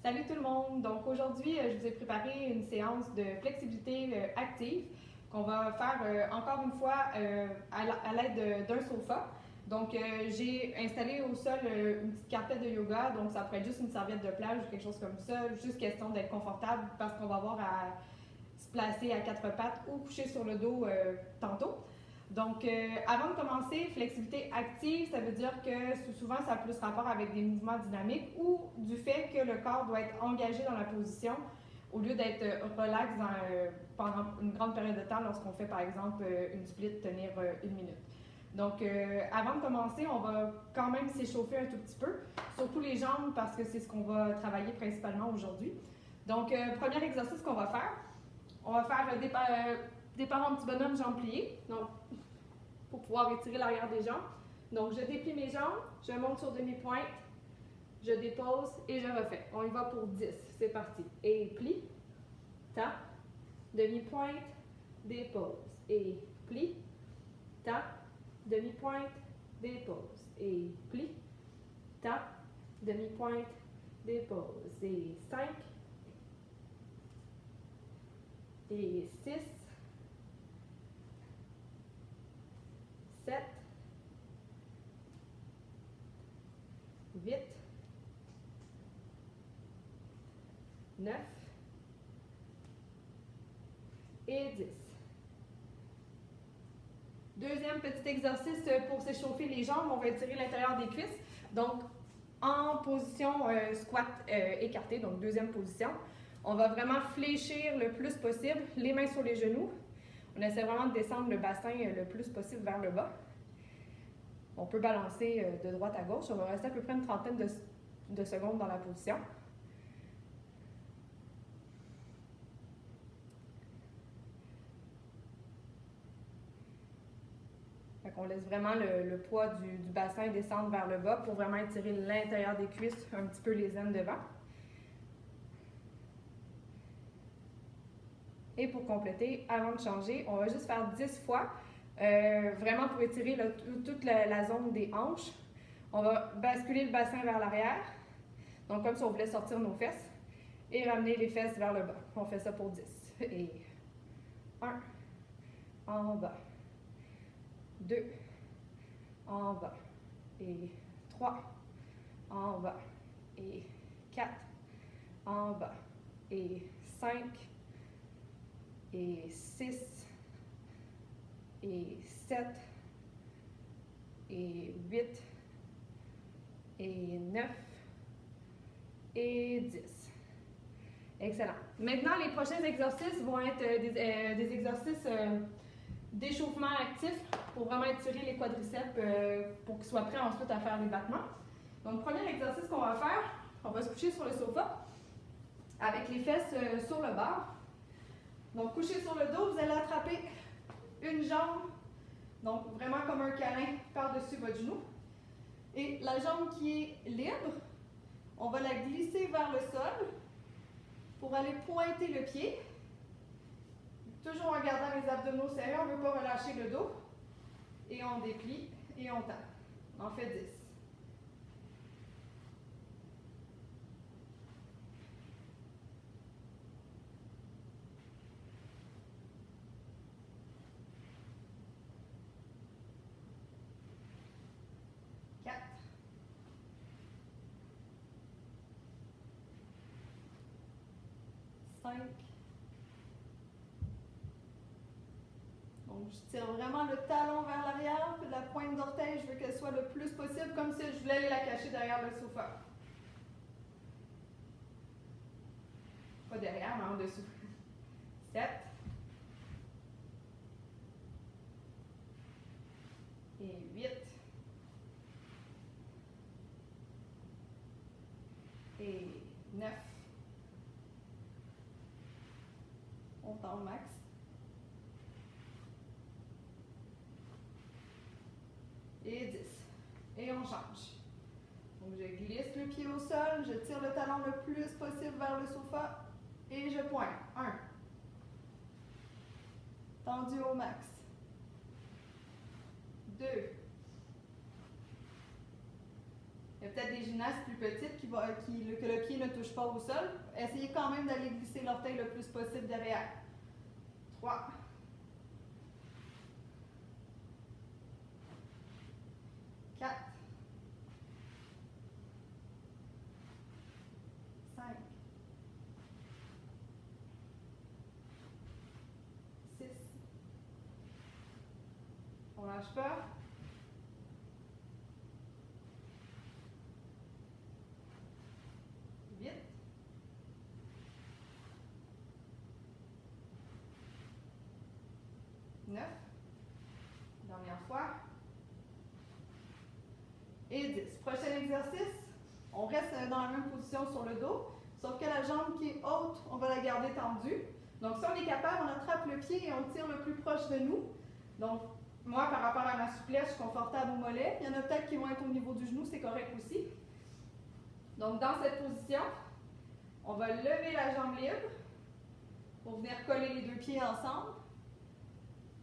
Salut tout le monde! Donc aujourd'hui, je vous ai préparé une séance de flexibilité active qu'on va faire encore une fois à l'aide d'un sofa. Donc j'ai installé au sol une petite carpette de yoga, donc ça pourrait être juste une serviette de plage ou quelque chose comme ça, juste question d'être confortable parce qu'on va avoir à se placer à quatre pattes ou coucher sur le dos tantôt. Donc, avant de commencer, flexibilité active, ça veut dire que souvent ça a plus rapport avec des mouvements dynamiques ou du fait que le corps doit être engagé dans la position au lieu d'être relax pendant une grande période de temps lorsqu'on fait par exemple une split tenir une minute. Donc, avant de commencer, on va quand même s'échauffer un tout petit peu, surtout les jambes parce que c'est ce qu'on va travailler principalement aujourd'hui. Donc, premier exercice qu'on va faire, on va faire des parents petits bonhommes jambes pliées. Donc, pour pouvoir étirer l'arrière des jambes. Donc, je déplie mes jambes, je monte sur demi-pointe, je dépose et je refais. On y va pour 10. C'est parti. Et plie, tape, demi-pointe, dépose. Et plie, tape, demi-pointe, dépose. Et plie, tape, demi-pointe, dépose. Et 5, et 6, 7, 8, 9 et 10. Deuxième petit exercice pour s'échauffer les jambes, on va étirer l'intérieur des cuisses. Donc, en position squat écarté, donc deuxième position, on va vraiment fléchir le plus possible, les mains sur les genoux. On essaie vraiment de descendre le bassin le plus possible vers le bas. On peut balancer de droite à gauche. On va rester à peu près une trentaine de secondes dans la position. On laisse vraiment le poids du bassin descendre vers le bas pour vraiment étirer l'intérieur des cuisses, un petit peu les aines devant. Et pour compléter, avant de changer, on va juste faire 10 fois, vraiment pour étirer toute la zone des hanches. On va basculer le bassin vers l'arrière, donc comme si on voulait sortir nos fesses, et ramener les fesses vers le bas. On fait ça pour 10. Et 1, en bas. 2, en bas. Et 3, en bas. Et 4, en bas. Et 5, et 6, et 7, et 8, et 9, et 10. Excellent. Maintenant, les prochains exercices vont être des exercices d'échauffement actif pour vraiment étirer les quadriceps pour qu'ils soient prêts ensuite à faire les battements. Donc, premier exercice qu'on va faire, on va se coucher sur le sofa avec les fesses sur le bord. Donc, couché sur le dos, vous allez attraper une jambe, donc vraiment comme un câlin par-dessus votre genou. Et la jambe qui est libre, on va la glisser vers le sol pour aller pointer le pied. Toujours en gardant les abdominaux serrés, on ne veut pas relâcher le dos. Et on déplie et on tape. On en fait 10. 4, 5. Donc, je tire vraiment le talon vers l'arrière, puis la pointe d'orteil, je veux qu'elle soit le plus possible, comme si je voulais aller la cacher derrière le sofa. Pas derrière, mais en dessous. 7. Et 8. Et 9. On tombe max. Et 10. Et on change. Donc, je glisse le pied au sol, je tire le talon le plus possible vers le sofa et je pointe. 1. Tendu au max. 2. peut-être des gymnastes plus petites que le pied ne touche pas au sol. Essayez quand même d'aller glisser l'orteil le plus possible derrière. 3. 4. 5. 6. On lâche pas. 8. 9. Dernière fois. Et 10. Prochain exercice, on reste dans la même position sur le dos, sauf que la jambe qui est haute, on va la garder tendue. Donc si on est capable, on attrape le pied et on tire le plus proche de nous. Donc moi, par rapport à ma souplesse, je suis confortable au mollet. Il y en a peut-être qui vont être au niveau du genou, c'est correct aussi. Donc dans cette position, on va lever la jambe libre pour venir coller les deux pieds ensemble.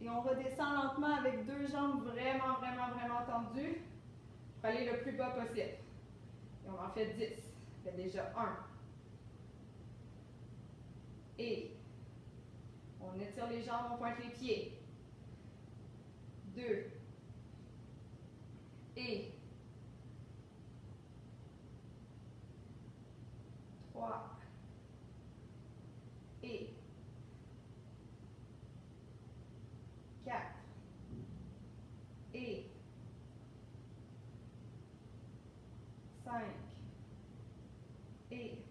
Et on redescend lentement avec deux jambes vraiment tendues pour aller le plus bas possible. Et on en fait 10. Ça fait déjà 1. Et on étire les jambes, on pointe les pieds. 2. Et 3. Et 4. Et 5. Et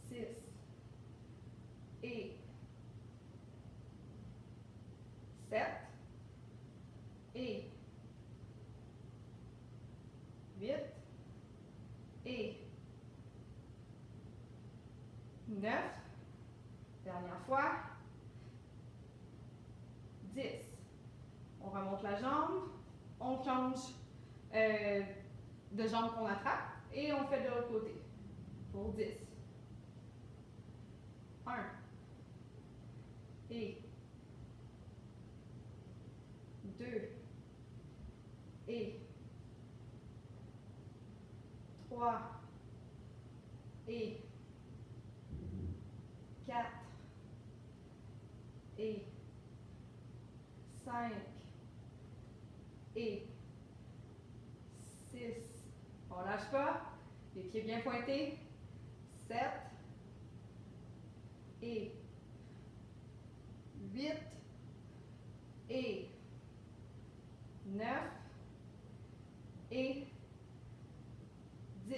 6. Et 7. Et 8. Et 9. Dernière fois. 10. On remonte la jambe. On change de jambe qu'on attrape. Et on fait de l'autre côté. Pour 10. 1. Et 2. Et 3. Et 4. Et 5. Et 6. On lâche pas. Les pieds bien pointés. 7. Et 8. Et 9. Et 10.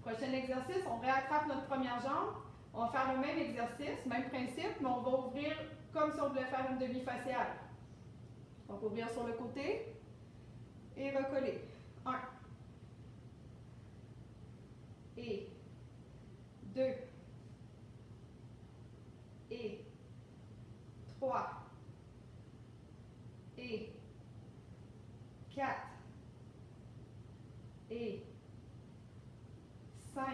Prochain exercice, on réattrape notre première jambe. On va faire le même exercice, même principe, mais on va ouvrir comme si on voulait faire une demi-faciale. Donc, ouvrir sur le côté et recoller. 1. Et 2. Et 3. Et 4. Et 5.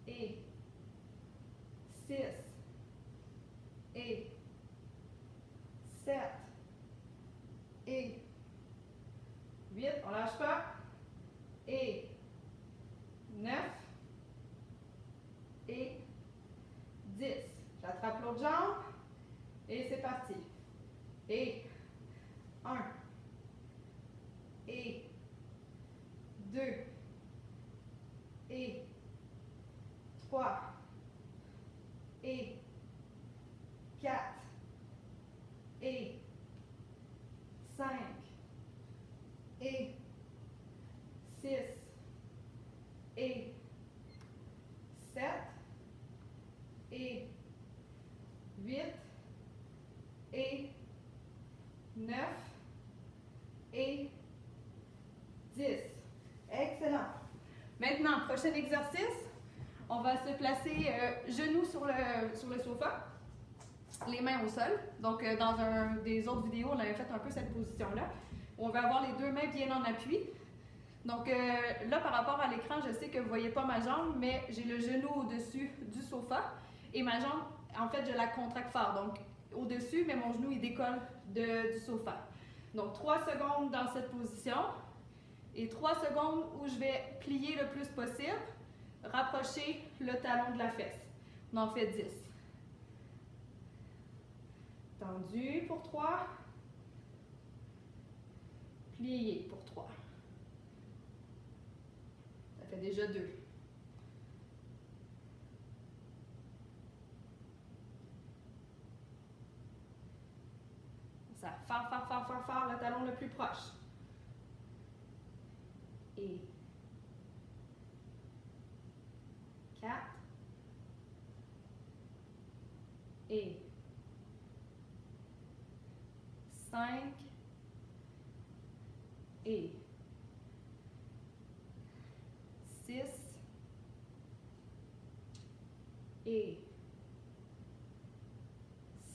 Et 6. Et 7. Et 8. On lâche pas. Et 9. Et 10. J'attrape l'autre jambe. Et c'est parti. Et 1. Et 2. Et 3. Et 4. Et 5. Et 6. Et 7. Et 8. Et 9. Et 10. Excellent. Maintenant, prochain exercice, on va se placer genoux sur le sofa, les mains au sol. Donc, dans des autres vidéos, on avait fait un peu cette position-là. On va avoir les deux mains bien en appui. Donc, là, par rapport à l'écran, je sais que vous ne voyez pas ma jambe, mais j'ai le genou au-dessus du sofa. Et ma jambe, en fait, je la contracte fort. Donc, au-dessus, mais mon genou, il décolle du sofa. Donc 3 secondes dans cette position et 3 secondes où je vais plier le plus possible, rapprocher le talon de la fesse. On en fait 10. Tendu pour 3. Plié pour 3. Ça fait déjà 2. Ça, faire le talon le plus proche. Et 4. Et 5. Et 6. Et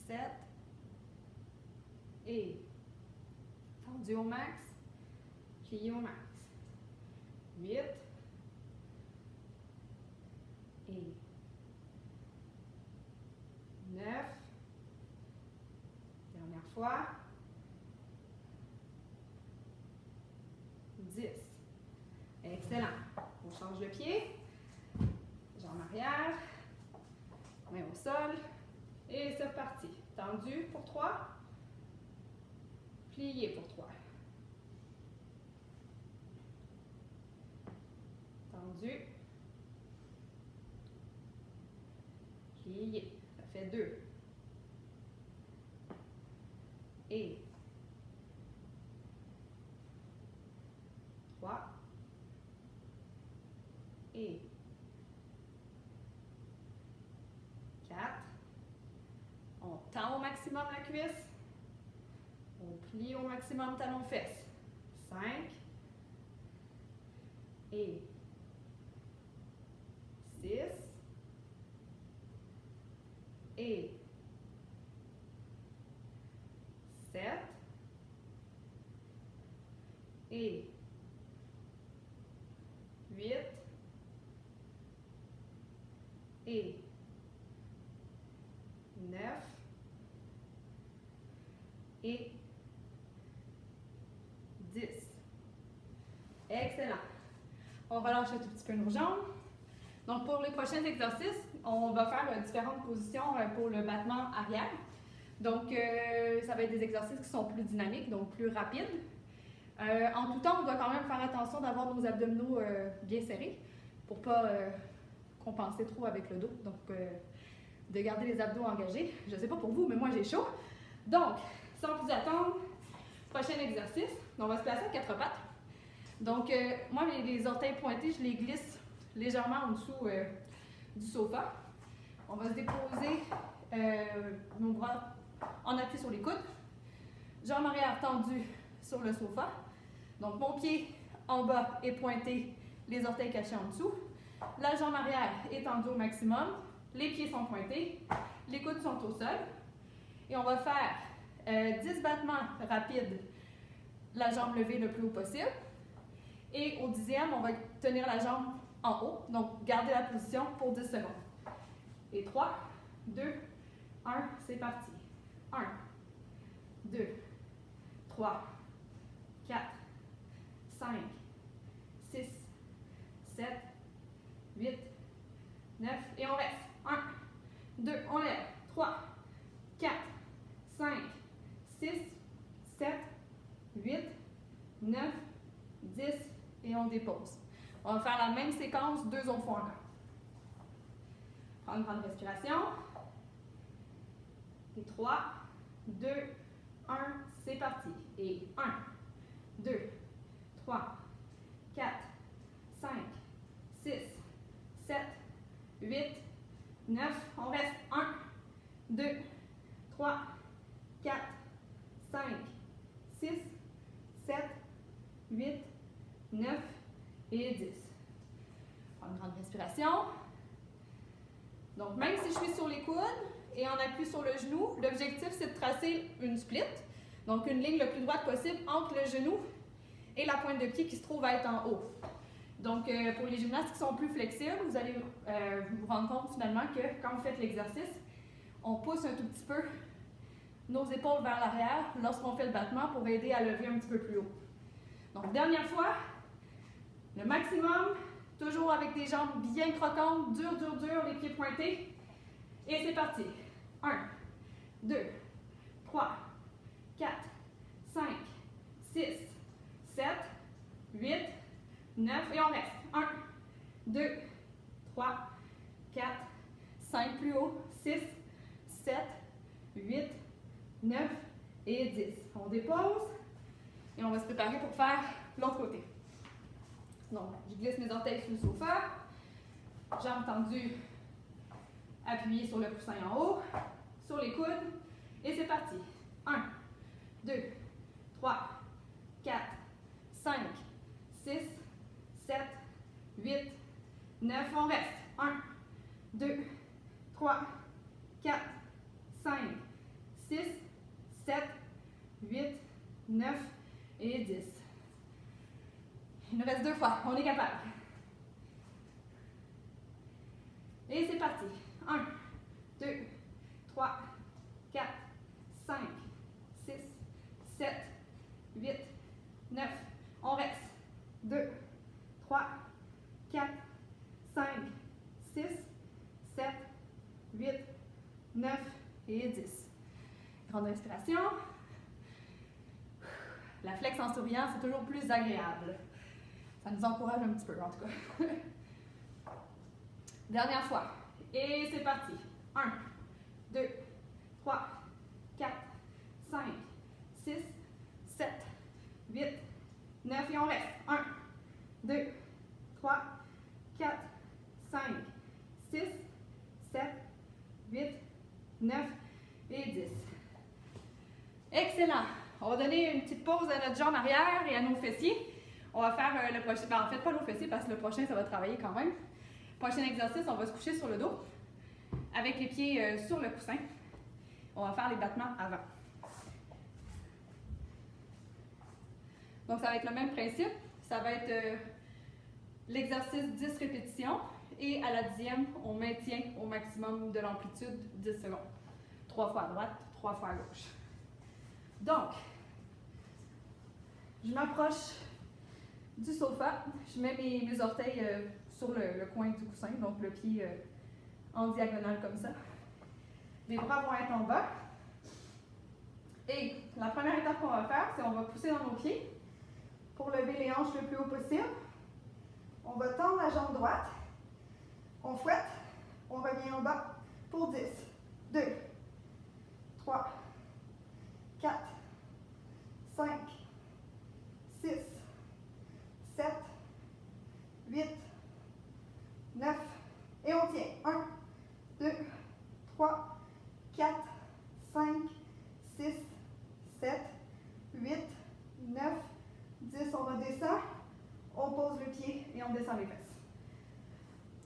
7. Et tendu au max, plié au max. 8. Et 9. Dernière fois. 10. Excellent. On change le pied. Jambe arrière. Main au sol. Et c'est reparti. Tendu pour 3. Plié pour 3. Tendu. Plié. Ça fait 2. Et 3. Et 4. On tend au maximum la cuisse. On plie au maximum talon-fesse. 5. Et 6. Et 7. Et 8. Et 9. Et 10. Excellent. On relâche un tout petit peu nos jambes. Donc, pour les prochains exercices, on va faire différentes positions pour le battement arrière. Donc, ça va être des exercices qui sont plus dynamiques, donc plus rapides. En tout temps, on doit quand même faire attention d'avoir nos abdominaux bien serrés pour ne pas compenser trop avec le dos. Donc, de garder les abdos engagés. Je ne sais pas pour vous, mais moi j'ai chaud. Donc, sans plus attendre, prochain exercice. On va se placer à 4 pattes. Donc, moi, les orteils pointés, je les glisse légèrement en dessous du sofa. On va se déposer nos bras en appui sur les coudes. Jambes arrière tendues sur le sofa. Donc, mon pied en bas est pointé, les orteils cachés en dessous. La jambe arrière est tendue au maximum. Les pieds sont pointés. Les coudes sont au sol. Et on va faire 10 battements rapides, la jambe levée le plus haut possible. Et au 10e, on va tenir la jambe en haut. Donc, gardez la position pour 10 secondes. Et 3, 2, 1, c'est parti. 1, 2, 3, 4, 5, 6, 7, 8, 9, et on reste. 1, 2, on lève. 3, 4, 5, 6, 7, 8, 9, 10, et on dépose. On va faire la même séquence 2 autres fois encore. Prendre une grande respiration. Et 3, 2, 1, c'est parti. Et 1, 2, 3, 4, 5, 6, 7, 8, 9. On reste. 1, 2, 3, 4, 5, 6, 7, 8, 9 et 10. Prends une grande respiration. Donc, même si je suis sur les coudes et en appui sur le genou, l'objectif, c'est de tracer une split. Donc, une ligne le plus droite possible entre le genou et la pointe de pied qui se trouve à être en haut. Donc, pour les gymnastes qui sont plus flexibles, vous allez vous rendre compte finalement que quand vous faites l'exercice, on pousse un tout petit peu nos épaules vers l'arrière lorsqu'on fait le battement pour aider à lever un petit peu plus haut. Donc, dernière fois, le maximum, toujours avec des jambes bien croquantes, dur, dur, dur, les pieds pointés. Et c'est parti. 1, 2, 3, 4, 5, 6, 7, 8, 9, et on reste. 1, 2, 3, 4, 5, plus haut, 6, 7, 8, 9 et 10. On dépose et on va se préparer pour faire l'autre côté. Donc, je glisse mes orteils sous le sofa, jambes tendues, appuyées sur le coussin en haut, sur les coudes, et c'est parti. 1, 2, 3, 4, 5, 6, 7, 8, 9, on reste. 1, 2, 3, 4, 5, 6, 7, 8, 9 et 10. Il nous reste 2 fois, on est capable. Et c'est parti. 1, 2, 3, 4, 5, 6, 7, 8, 9. On reste. 2, 3, 4, 5, 6, 7, 8, 9 et 10. Grande respiration. La flex en souriant, c'est toujours plus agréable. Ça nous encourage un petit peu, en tout cas. Dernière fois. Et c'est parti. 1, 2, 3, 4, 5, 6, 7, 8, 9 et on reste. 1, 2, 3, 4, 5, 6, 7, 8, 9 et 10. Excellent. On va donner une petite pause à notre jambe arrière et à nos fessiers. On va faire le prochain, en fait pas nos fessiers parce que le prochain ça va travailler quand même. Prochain exercice, on va se coucher sur le dos avec les pieds sur le coussin. On va faire les battements avant. Donc ça va être le même principe. Ça va être l'exercice 10 répétitions et à la 10e, on maintient au maximum de l'amplitude 10 secondes. 3 fois à droite, 3 fois à gauche. Donc, je m'approche du sofa, je mets mes orteils sur le coin du coussin, donc le pied en diagonale comme ça. Les bras vont être en bas. Et la première étape qu'on va faire, c'est qu'on va pousser dans nos pieds pour lever les hanches le plus haut possible. On va tendre la jambe droite, on fouette, on revient en bas pour 10, 2, 3, 4, 5, 6, 7, 8, 9, et on tient. 1, 2, 3, 4, 5, 6, 7, 8, 9, 10. On redescend, on pose le pied et on descend les fesses.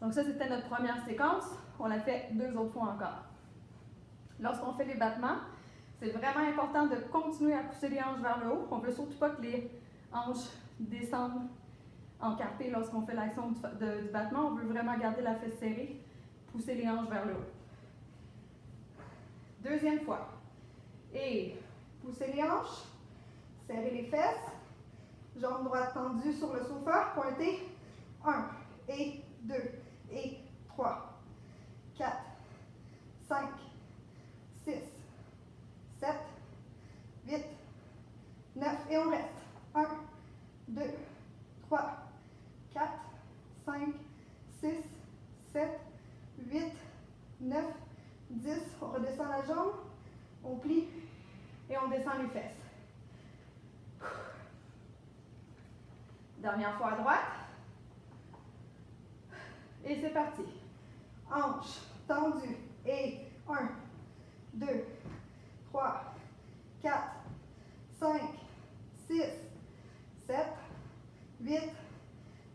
Donc ça, c'était notre première séquence. On l'a fait 2 autres fois encore. Lorsqu'on fait les battements, c'est vraiment important de continuer à pousser les hanches vers le haut. On ne veut surtout pas que les hanches descendent encartées lorsqu'on fait l'action du battement. On veut vraiment garder la fesse serrée, pousser les hanches vers le haut. Deuxième fois. Et poussez les hanches, serrez les fesses, jambes droites tendues sur le sofa, pointez. 1, et 2, et 3, 4, 5, 6, 7, 8, 9, et on reste. 1, 2, 3, 4, 5, 6, 7, 8, 9, 10. On redescend la jambe, on plie et on descend les fesses. Dernière fois à droite. Et c'est parti. Hanches tendues. Et 1, 2, 3, 4, 5, 6, 7, 8,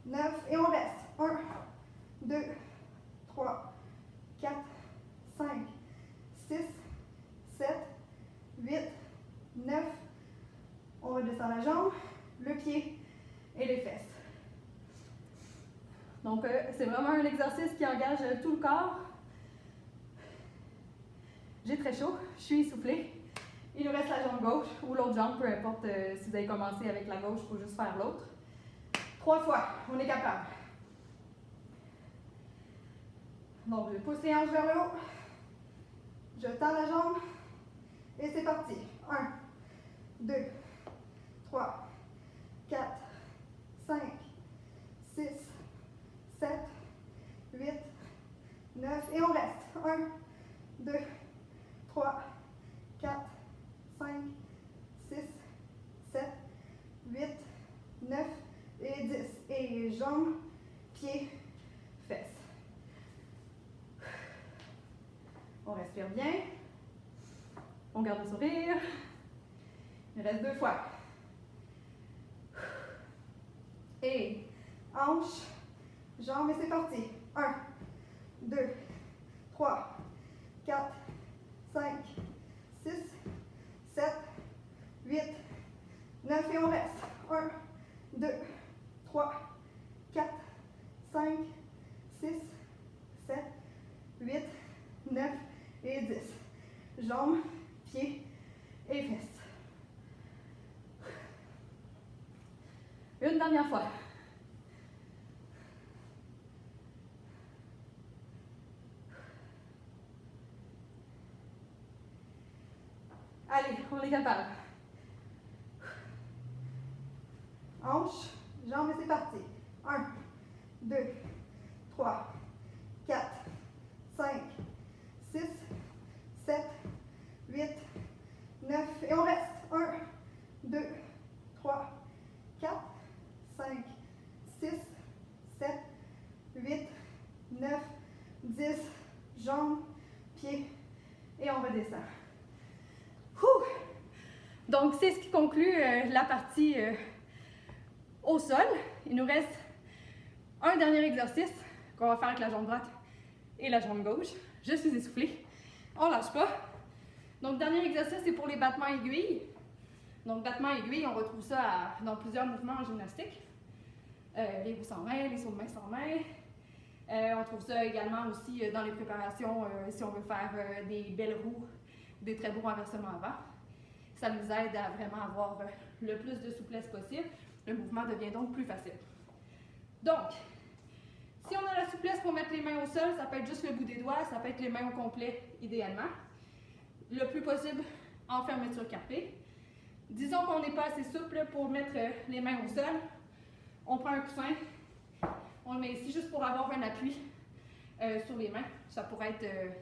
9. Et on reste. 1, 2, 3, 4, 5, 6, 7, 8, 9. On redescend la jambe, le pied et les fesses. Donc, c'est vraiment un exercice qui engage tout le corps. J'ai très chaud, je suis essoufflée. Il nous reste la jambe gauche ou l'autre jambe, peu importe si vous avez commencé avec la gauche, il faut juste faire l'autre. 3 fois, on est capable. Donc, je pousse les hanches vers le haut. Je tends la jambe. Et c'est parti. 1, 2, 3, 4, 5, 6, 7, 8, 9. Et on reste. 1, 2, 3, 4, 5, 6, 7, 8, 9 et 10. Et jambes, pieds, fesses. On respire bien. On garde le sourire. Il reste 2 fois. Et hanches, jambes et c'est parti. 1, 2, 3, 4, 5, 6, 7, 8, 9 et on reste. 1, 2, 3, 4, 5, 6, 7, 8, 9 et 10. Jambes, pieds et fesses. Une dernière fois. Allez, on est capable. Hanches, jambes et c'est parti. 1, 2, 3, 4, 5, 6, 7, 8, 9 et on reste. 1, 2, 3, 4, 5, 6, 7, 8, 9, 10. Jambes, pieds et on redescend. Donc, c'est ce qui conclut la partie au sol. Il nous reste un dernier exercice qu'on va faire avec la jambe droite et la jambe gauche. Je suis essoufflée. On ne lâche pas. Donc, dernier exercice, c'est pour les battements aiguilles. Donc, battements aiguilles, on retrouve ça dans plusieurs mouvements en gymnastique. Les roues sans main, les sauts de main sans main. On trouve ça également aussi dans les préparations si on veut faire des belles roues ou des très beaux renversements avant. Ça nous aide à vraiment avoir le plus de souplesse possible. Le mouvement devient donc plus facile. Donc, si on a la souplesse pour mettre les mains au sol, ça peut être juste le bout des doigts, ça peut être les mains au complet idéalement. Le plus possible en fermeture carpée. Disons qu'on n'est pas assez souple pour mettre les mains au sol. On prend un coussin, on le met ici juste pour avoir un appui sur les mains. Ça pourrait être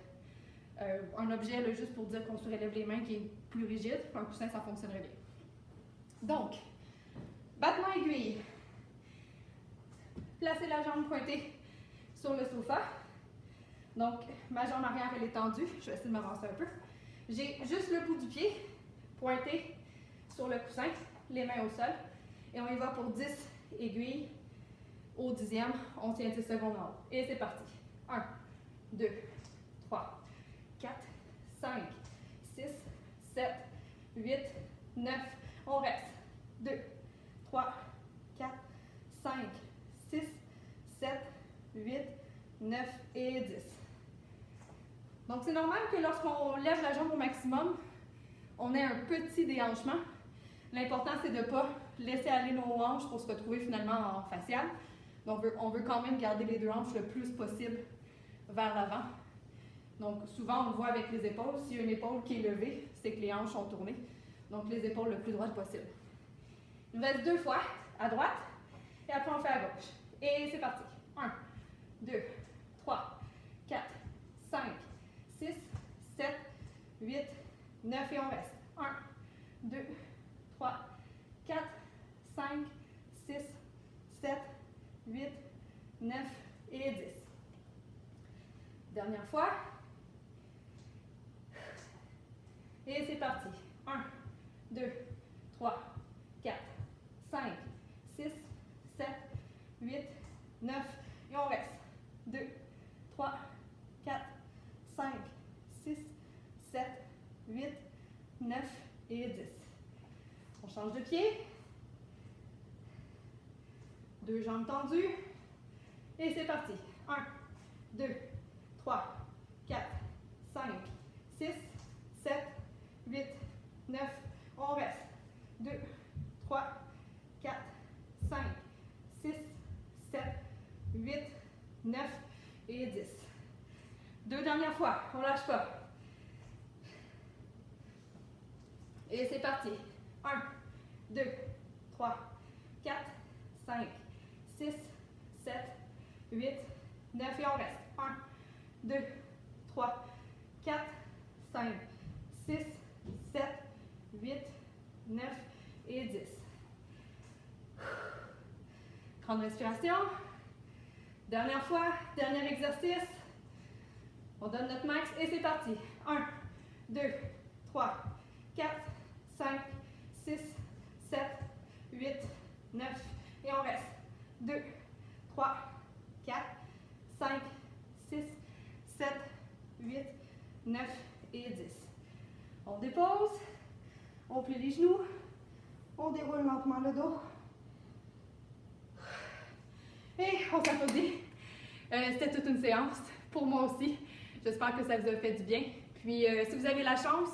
un objet là, juste pour dire qu'on surélève les mains qui est plus rigide. Un coussin, ça fonctionnerait bien. Donc, battement aiguille. Placez la jambe pointée sur le sofa. Donc, ma jambe arrière, elle est tendue. Je vais essayer de m'avancer un peu. J'ai juste le bout du pied pointé sur le coussin, les mains au sol. Et on y va pour 10 aiguilles. Au 10e, on tient 10 secondes en haut. Et c'est parti. 1, 2, 3, 4, 5, 6, 7, 8, 9. On reste. 2, 3, 4, 5, 6, 7, 8, 9 et 10. Donc, c'est normal que lorsqu'on lève la jambe au maximum, on ait un petit déhanchement. L'important, c'est de ne pas laisser aller nos hanches pour se retrouver finalement en faciale. Donc, on veut quand même garder les deux hanches le plus possible vers l'avant. Donc, souvent, on le voit avec les épaules. S'il y a une épaule qui est levée, c'est que les hanches sont tournées. Donc, les épaules le plus droites possible. Il nous reste 2 fois à droite et après on fait à gauche. Et c'est parti. 1, 2, 3, 4, 5, 6, 7, 8, 9 et on reste. 1, 2, 3, 4, 5, 6, 7, 8, 9 et 10. Dernière fois. Et c'est parti. 1, 2, 3, 4, 5, 6, 7, 8, 9 et on reste. 2, 3, 4, 5, 6, 7, 8, 9 et 10. On change de pied. 2 jambes tendues. Et c'est parti. 1, 2, 3, 4, 5, 6, 7, 8, 9. On reste. 2, 3, 4, 5, 6, 7, 8, 9 et 10. Deux dernières fois. On ne lâche pas. Et c'est parti. 1, 2, 3, 4, 5, 6, 7, 8, 9 et on reste. 1, 2, 3, 4, 5, 6, 7, 8, 9 et 10. Grande respiration. Dernière fois, dernier exercice. On donne notre max et c'est parti. 1, 2, 3, 4, 5, 6, 7, 8, 9 et on reste. 2, 3, 4, 5, 6, 7, 8, 9 et 10. On dépose, on plie les genoux, on déroule lentement le dos et on s'applaudit. C'était toute une séance, pour moi aussi. J'espère que ça vous a fait du bien. Puis si vous avez la chance,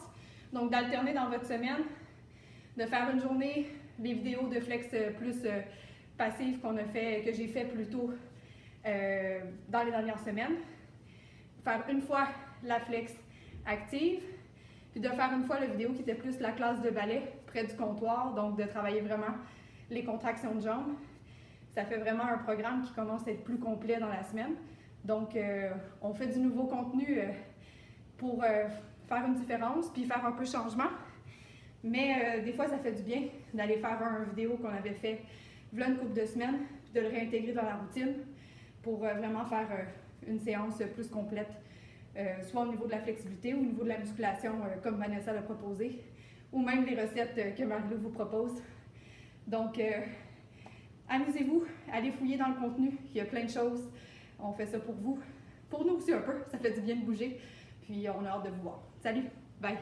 donc d'alterner dans votre semaine, de faire une journée des vidéos de flex plus passives que j'ai fait plus tôt dans les dernières semaines. Faire une fois la flex active, puis de faire une fois la vidéo qui était plus la classe de ballet près du comptoir, donc de travailler vraiment les contractions de jambes. Ça fait vraiment un programme qui commence à être plus complet dans la semaine. Donc, on fait du nouveau contenu pour faire une différence, puis faire un peu de changement. Mais des fois, ça fait du bien d'aller faire une vidéo qu'on avait fait voilà une couple de semaines, puis de le réintégrer dans la routine pour vraiment faire une séance plus complète, soit au niveau de la flexibilité ou au niveau de la musculation, comme Vanessa l'a proposé, ou même les recettes que Marie-Lou vous propose. Donc, amusez-vous, allez fouiller dans le contenu, il y a plein de choses. On fait ça pour vous, pour nous aussi un peu, ça fait du bien de bouger, puis on a hâte de vous voir. Salut, bye!